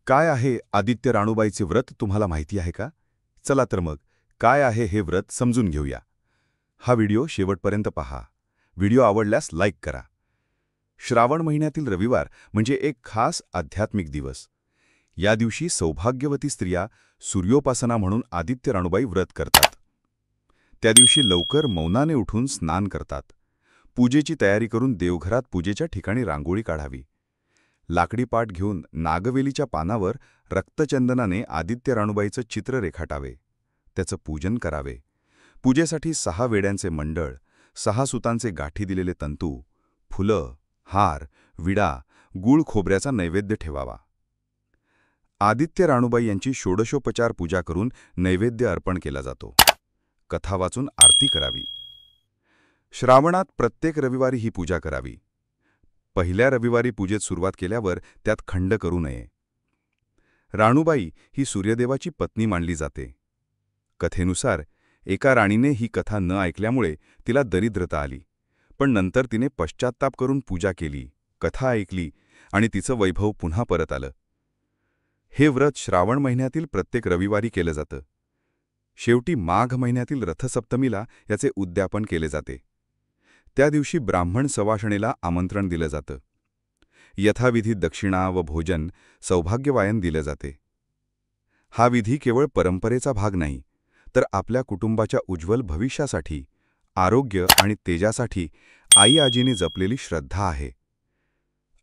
काय आहे आदित्य राणूबाईचे व्रत तुम्हाला माहिती आहे का? चला तर मग काय आहे हे व्रत समजून घेऊया. हा व्हिडिओ शेवटपर्यंत पहा. व्हिडिओ आवडल्यास लाईक करा. श्रावण महिन्यातील रविवार म्हणजे एक खास आध्यात्मिक दिवस. या दिवशी सौभाग्यवती स्त्रिया सूर्योपासना म्हणून आदित्य राणूबाई व्रत करतात. त्या दिवशी लवकर मौनाने उठून स्नान करतात. पूजेची तयारी करून देवघरात पूजेच्या ठिकाणी रांगोळी काढावी. लाकडी पाट घेऊन नागवेलीच्या पानावर रक्तचंदनाने आदित्य राणूबाईचं चित्र रेखाटावे. त्याचं पूजन करावे. पूजेसाठी 6 वेड्यांचे मंडळ, 6 सुतांचे गाठी दिलेले तंतू, फुलं, हार, विडा, गूळ खोबऱ्याचा नैवेद्य ठेवावा. आदित्य राणूबाई यांची षोडशोपचार पूजा करून नैवेद्य अर्पण केला जातो. कथा वाचून आरती करावी. श्रावणात प्रत्येक रविवारी ही पूजा करावी. पहिल्या रविवारी पूजेत सुरुवात केल्यावर त्यात खंड करू नये. राणूबाई ही सूर्यदेवाची पत्नी मानली जाते. कथेनुसार एका राणीने ही कथा न ऐकल्यामुळे तिला दरिद्रता आली, पण नंतर तिने पश्चात्ताप करून पूजा केली, कथा ऐकली आणि तिचं वैभव पुन्हा परत आलं. हे व्रत श्रावण महिन्यातील प्रत्येक रविवारी केलं जातं. शेवटी माघ महिन्यातील रथसप्तमीला याचे उद्यापन केले जाते. त्या दिवशी ब्राह्मण सवाषणेला आमंत्रण दिलं जातं. यथाविधी दक्षिणा व भोजन, सौभाग्यवायन दिलं जाते. हा विधी केवळ परंपरेचा भाग नाही, तर आपल्या कुटुंबाच्या उज्ज्वल भविष्यासाठी, आरोग्य आणि तेजासाठी आई-आजींनी जपलेली श्रद्धा आहे.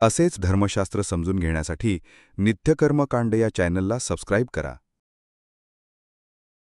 असेच धर्मशास्त्र समजून घेण्यासाठी नित्यकर्मकांड या चॅनलला सबस्क्राईब करा.